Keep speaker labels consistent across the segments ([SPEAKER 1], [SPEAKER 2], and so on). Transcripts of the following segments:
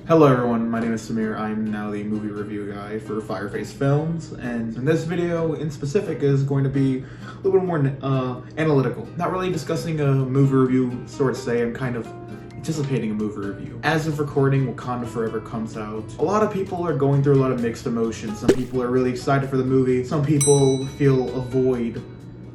[SPEAKER 1] Hello everyone, my name is Samir. I'm now the movie review guy for FireFace Films, and in this video in specific is going to be a little bit more analytical. Not really discussing a movie review, sort of say. I'm kind of anticipating a movie review. As of recording, Wakanda Forever comes out. A lot of people are going through a lot of mixed emotions. Some people are really excited for the movie. Some people feel a void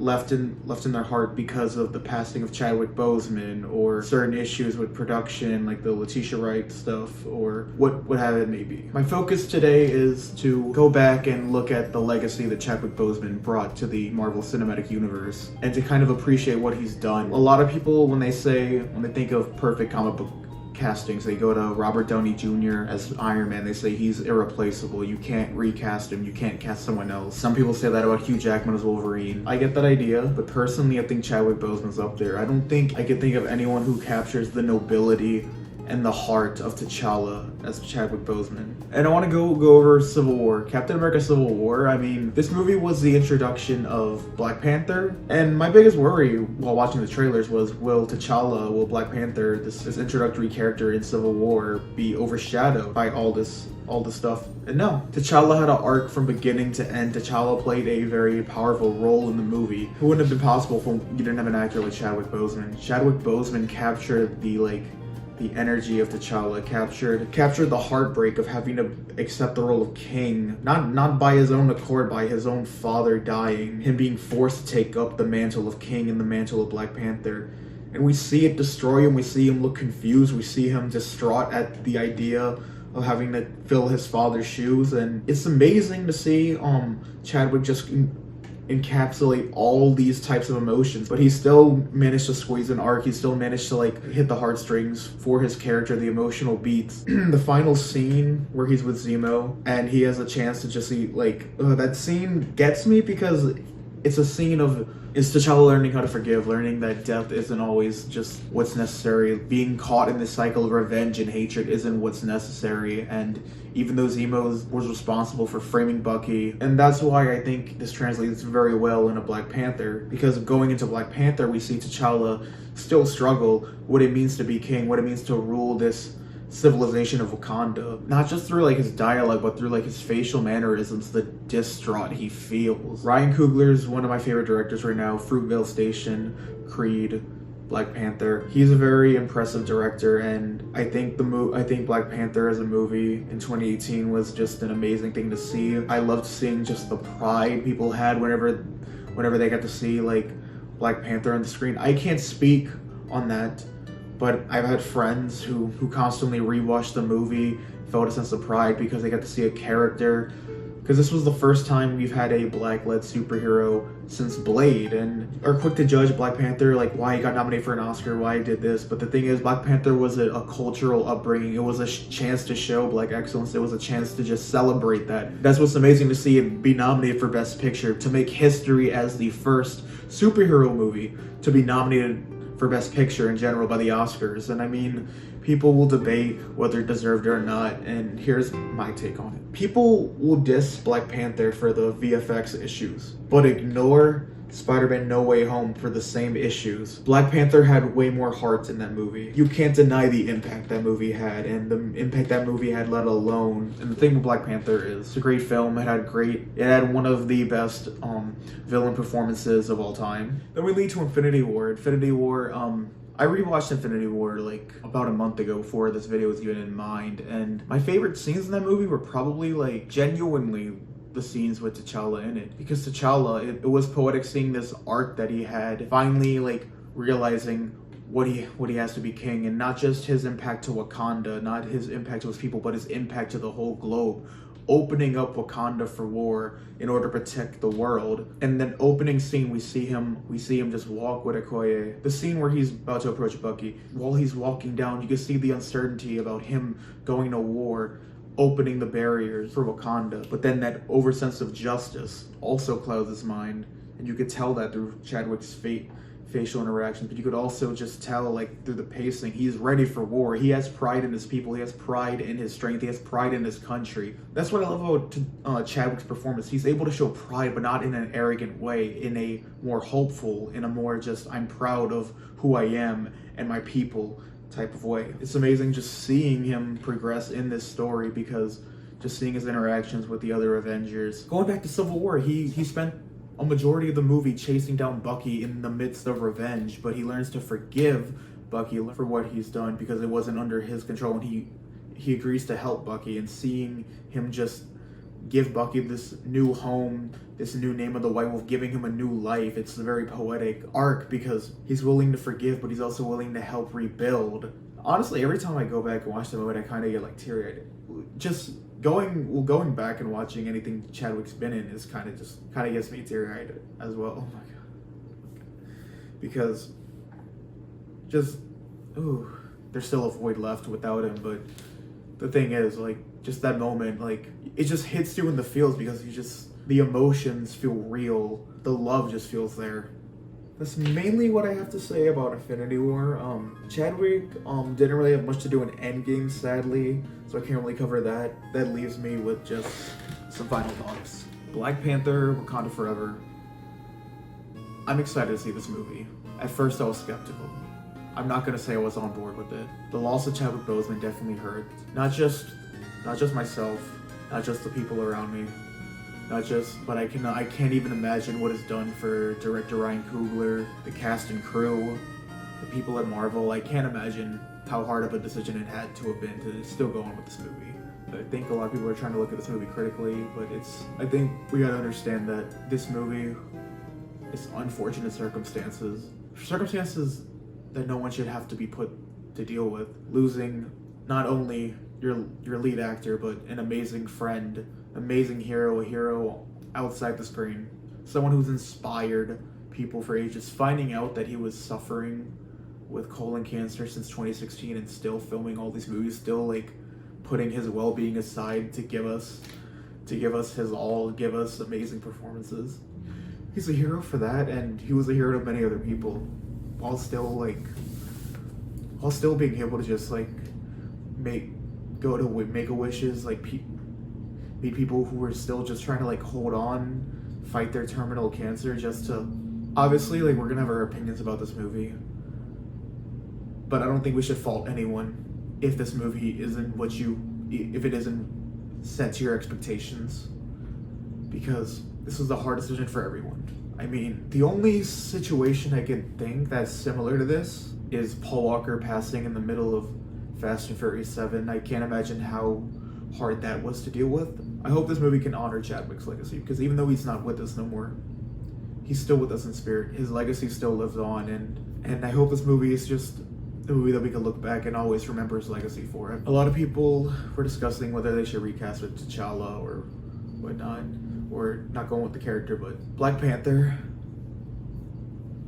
[SPEAKER 1] left in their heart because of the passing of Chadwick Boseman, or certain issues with production like the Letitia Wright stuff, or what have it may be. My focus today is to go back and look at the legacy that Chadwick Boseman brought to the Marvel Cinematic Universe and to kind of appreciate what he's done. A lot of people, when they think of perfect comic book castings, they go to Robert Downey Jr. as Iron Man. They say he's irreplaceable. You can't recast him. You can't cast someone else. Some people say that about Hugh Jackman as Wolverine. I get that idea, but personally I think Chadwick Boseman's up there. I don't think I can think of anyone who captures the nobility and the heart of T'Challa as Chadwick Boseman. And I want to go over Civil War. Captain America Civil War, I mean, this movie was the introduction of Black Panther, and my biggest worry while watching the trailers was, will Black Panther, this introductory character in Civil War, be overshadowed by all this stuff? And no, T'Challa had an arc from beginning to end. T'Challa played a very powerful role in the movie. It wouldn't have been possible if you didn't have an actor like Chadwick Boseman. Chadwick Boseman captured the energy of T'Challa, captured the heartbreak of having to accept the role of king, not by his own accord, by his own father dying, him being forced to take up the mantle of king and the mantle of Black Panther. And we see it destroy him, we see him look confused, we see him distraught at the idea of having to fill his father's shoes, and it's amazing to see Chadwick just encapsulate all these types of emotions, but he still managed to squeeze an arc. He still managed to hit the heartstrings for his character, the emotional beats. The final scene where he's with Zemo and he has a chance to just see that scene gets me, because it's a scene of T'Challa learning how to forgive, learning that death isn't always just what's necessary, being caught in this cycle of revenge and hatred isn't what's necessary. And even though Zemo was responsible for framing Bucky, and that's why I think this translates very well into Black Panther, because going into Black Panther we see T'Challa still struggle what it means to be king, what it means to rule this civilization of Wakanda, not just through his dialogue, but through his facial mannerisms, the distraught he feels. Ryan Coogler's one of my favorite directors right now. Fruitvale Station, Creed, Black Panther. He's a very impressive director, and I think Black Panther as a movie in 2018 was just an amazing thing to see. I loved seeing just the pride people had whenever they got to see Black Panther on the screen. I can't speak on that, but I've had friends who constantly rewatched the movie, felt a sense of pride because they got to see a character. Because this was the first time we've had a Black-led superhero since Blade, and are quick to judge Black Panther, why he got nominated for an Oscar, why he did this. But the thing is, Black Panther was a cultural upbringing. It was a chance to show Black excellence. It was a chance to just celebrate that. That's what's amazing to see it be nominated for Best Picture, to make history as the first superhero movie to be nominated for Best Picture in general by the Oscars. And I mean, people will debate whether it deserved it or not, and here's my take on it. People will diss Black Panther for the VFX issues, but ignore Spider-Man No Way Home for the same issues. Black Panther had way more heart in that movie. You can't deny the impact that movie had, and the impact that movie had, let alone. And the thing with Black Panther is, it's a great film. It had one of the best villain performances of all time. Then we lead to Infinity War. I rewatched Infinity War about a month ago before this video was even in mind, and my favorite scenes in that movie were probably genuinely the scenes with T'Challa in it. Because T'Challa, it was poetic seeing this arc that he had, finally realizing what he has to be king, and not just his impact to Wakanda, not his impact to his people, but his impact to the whole globe. Opening up Wakanda for war in order to protect the world. And then opening scene, we see him just walk with Okoye. The scene where he's about to approach Bucky, while he's walking down, you can see the uncertainty about him going to war, opening the barriers for Wakanda. But then that oversense of justice also clouds his mind, and you could tell that through Chadwick's facial interactions, but you could also just tell through the pacing, he's ready for war. He has pride in his people, he has pride in his strength, he has pride in his country. That's what I love about Chadwick's performance. He's able to show pride, but not in an arrogant way, in a more hopeful, in a more just, I'm proud of who I am and my people type of way. It's amazing just seeing him progress in this story, because just seeing his interactions with the other Avengers. Going back to Civil War, he spent a majority of the movie chasing down Bucky in the midst of revenge, but he learns to forgive Bucky for what he's done because it wasn't under his control, and he agrees to help Bucky. And seeing him just give Bucky this new home, this new name of the White Wolf, giving him a new life, it's a very poetic arc because he's willing to forgive, but he's also willing to help rebuild. Honestly, every time I go back and watch the movie, I kind of get like teary-eyed. Just going back and watching anything Chadwick's been in is kind of gets me teary-eyed as well. Oh my god, because there's still a void left without him. But the thing is, like, just that moment, like, it just hits you in the feels because the emotions feel real, the love just feels there. That's mainly what I have to say about Infinity War. Chadwick didn't really have much to do in Endgame, sadly, so I can't really cover that. That leaves me with just some final thoughts. Black Panther, Wakanda Forever. I'm excited to see this movie. At first I was skeptical. I'm not gonna say I was on board with it. The loss of Chadwick Boseman definitely hurt. Not just myself, not just the people around me. But I can't even imagine what it's done for director Ryan Coogler, the cast and crew, the people at Marvel. I can't imagine how hard of a decision it had to have been to still go on with this movie. I think a lot of people are trying to look at this movie critically, but I think we gotta understand that this movie is unfortunate circumstances that no one should have to be put to deal with. Losing not only your lead actor, but an amazing friend, amazing hero, a hero outside the screen, someone who's inspired people for ages. Finding out that he was suffering with colon cancer since 2016 and still filming all these movies, still like putting his well-being aside to give us his all, give us amazing performances. He's a hero for that, and he was a hero to many other people, while still being able to just like make a wishes, like meet people who are still just trying to like hold on, fight their terminal cancer, just to, obviously, like, we're gonna have our opinions about this movie, but I don't think we should fault anyone if this movie if it isn't set to your expectations, because this was a hard decision for everyone. I mean, the only situation I can think that's similar to this is Paul Walker passing in the middle of Fast and Furious 7. I can't imagine how hard that was to deal with. I hope this movie can honor Chadwick's legacy, because even though he's not with us no more, he's still with us in spirit. His legacy still lives on, and I hope this movie is just a movie that we can look back and always remember his legacy for. A lot of people were discussing whether they should recast with T'Challa or whatnot, or not going with the character, but Black Panther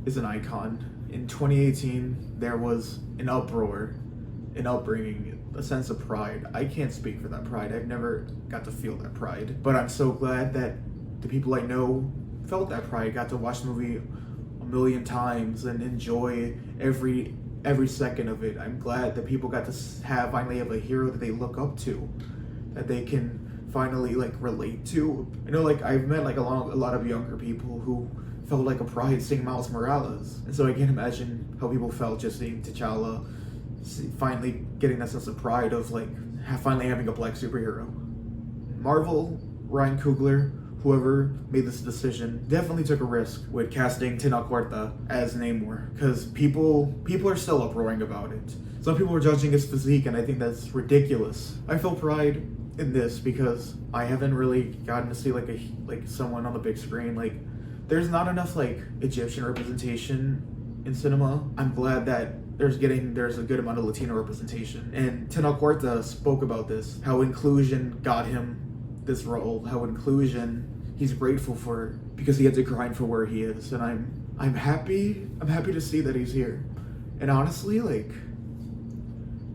[SPEAKER 1] is an icon. In 2018, there was an uproar, an upbringing, a sense of pride. I can't speak for that pride. I've never got to feel that pride, but I'm so glad that the people I know felt that pride, got to watch the movie a million times and enjoy every second of it. I'm glad that people got to finally have a hero that they look up to, that they can finally like relate to. I know, like, I've met like a lot of younger people who felt like a pride seeing Miles Morales, and so I can't imagine how people felt just seeing T'Challa finally getting that sense of pride of like finally having a black superhero. Marvel, Ryan Coogler, whoever made this decision, definitely took a risk with casting Tenoch Huerta as Namor, because people are still uproaring about it. Some people are judging his physique, and I think that's ridiculous. I feel pride in this because I haven't really gotten to see like someone on the big screen. Like, there's not enough like Egyptian representation in cinema. I'm glad that there's a good amount of Latino representation, and Tenoch Huerta spoke about this, how inclusion got him this role, how inclusion he's grateful for, because he had to grind for where he is, and I'm happy to see that he's here. And honestly, like,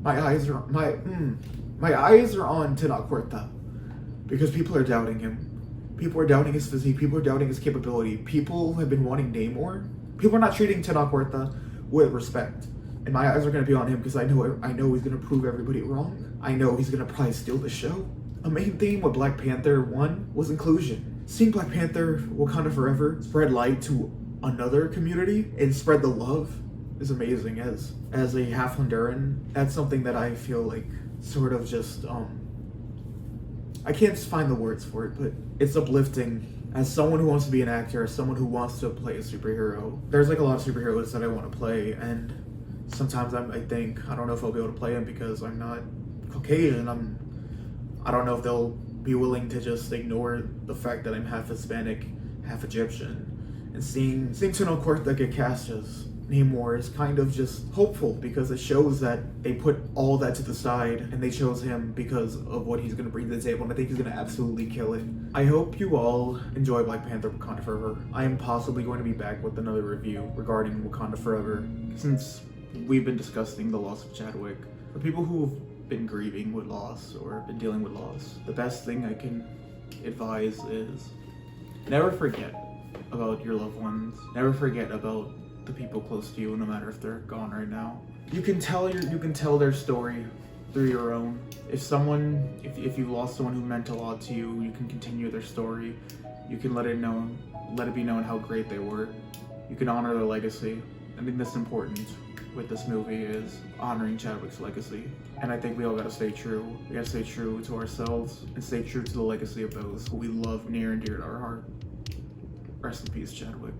[SPEAKER 1] my eyes are on Tenoch Huerta, because people are doubting him. People are doubting his physique. People are doubting his capability. People have been wanting Namor. People are not treating Tenoch Huerta with respect. And my eyes are going to be on him, because I know he's going to prove everybody wrong. I know he's going to probably steal the show. A main theme with Black Panther 1 was inclusion. Seeing Black Panther, Wakanda Forever, spread light to another community and spread the love is amazing. As as a half Honduran, that's something that I feel like sort of just I can't find the words for it, but it's uplifting. As someone who wants to be an actor, as someone who wants to play a superhero, there's like a lot of superheroes that I want to play, and sometimes I think I don't know if I'll be able to play them because I'm not Caucasian. I don't know if they'll be willing to just ignore the fact that I'm half Hispanic, half Egyptian. And seeing Tino Corta get cast as Namor is kind of just hopeful, because it shows that they put all that to the side and they chose him because of what he's going to bring to the table, and I think he's going to absolutely kill it. I hope you all enjoy Black Panther Wakanda Forever. I am possibly going to be back with another review regarding Wakanda Forever, since we've been discussing the loss of Chadwick. For people who've been grieving with loss or been dealing with loss, the best thing I can advise is never forget about your loved ones. Never forget about the people close to you, no matter if they're gone right now. You can tell their story through your own. If you lost someone who meant a lot to you, you can continue their story. You can let it be known how great they were. You can honor their legacy. I think that's important with this movie, is honoring Chadwick's legacy. And I think we all gotta stay true. We gotta stay true to ourselves and stay true to the legacy of those who we love near and dear to our heart. Rest in peace, Chadwick.